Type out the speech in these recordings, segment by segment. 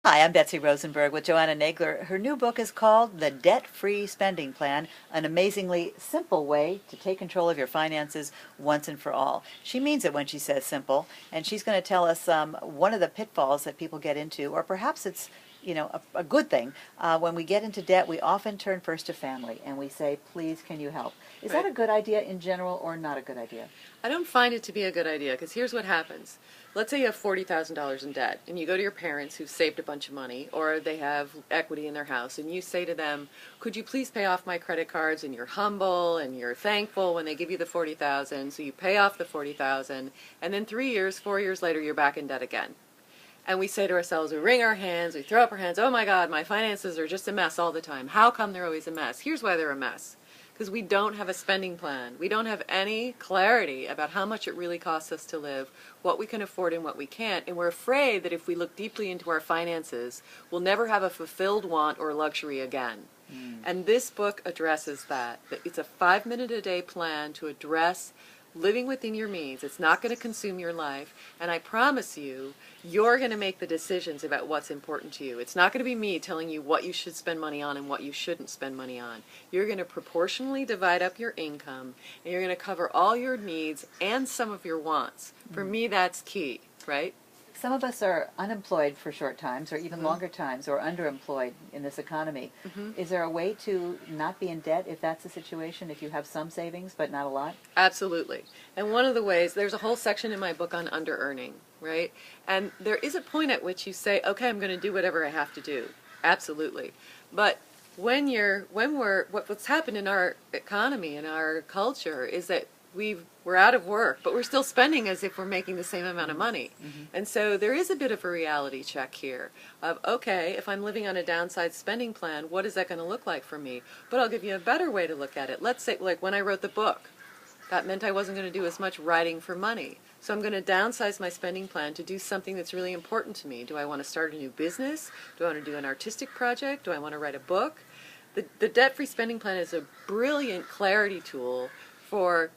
Hi, I'm Betsy Rosenberg with JoAnneh Nagler. Her new book is called The Debt-Free Spending Plan, an amazingly simple way to take control of your finances once and for all. She means it when she says simple, and she's going to tell us one of the pitfalls that people get into, or perhaps it's a good thing. When we get into debt, we often turn first to family and we say, please, can you help? Is that a good idea in general or not a good idea? I don't find it to be a good idea because here's what happens. Let's say you have $40,000 in debt and you go to your parents who've saved a bunch of money or they have equity in their house and you say to them, could you please pay off my credit cards? And you're humble and you're thankful when they give you the $40,000, so you pay off the $40,000 and then 3 years, 4 years later you're back in debt again. And we say to ourselves, we wring our hands, we throw up our hands, oh my God, my finances are just a mess all the time. How come they're always a mess? Here's why they're a mess. Because we don't have a spending plan. We don't have any clarity about how much it really costs us to live, what we can afford and what we can't. And we're afraid that if we look deeply into our finances, we'll never have a fulfilled want or luxury again. And this book addresses that. It's a 5-minute-a-day plan to address living within your means. It's not going to consume your life, and I promise you, you're going to make the decisions about what's important to you. It's not going to be me telling you what you should spend money on and what you shouldn't spend money on. You're going to proportionally divide up your income, and you're going to cover all your needs and some of your wants. For me, that's key, right? Some of us are unemployed for short times or even longer times or underemployed in this economy. Is there a way to not be in debt if that's the situation, if you have some savings but not a lot? Absolutely. And one of the ways, there's a whole section in my book on under-earning, right? And there is a point at which you say, okay, I'm going to do whatever I have to do. Absolutely. But what's happened in our economy, in our culture, is that we're out of work, but we're still spending as if we're making the same amount of money. And so there is a bit of a reality check here of, okay, if I'm living on a downside spending plan, what is that going to look like for me? But I'll give you a better way to look at it. Let's say, like when I wrote the book, that meant I wasn't going to do as much writing for money. So I'm going to downsize my spending plan to do something that's really important to me. Do I want to start a new business? Do I want to do an artistic project? Do I want to write a book? The debt-free spending plan is a brilliant clarity tool for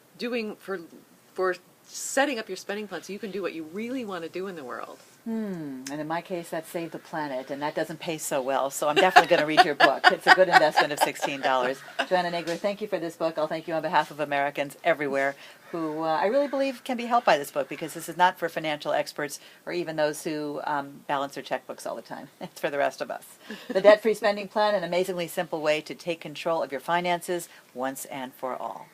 setting up your spending plan so you can do what you really want to do in the world. And in my case, that saved the planet, and that doesn't pay so well, so I'm definitely going to read your book. It's a good investment of $16. JoAnneh Nagler, thank you for this book. I'll thank you on behalf of Americans everywhere who I really believe can be helped by this book, because this is not for financial experts or even those who balance their checkbooks all the time. It's for the rest of us. The Debt-Free Spending Plan, an amazingly simple way to take control of your finances once and for all.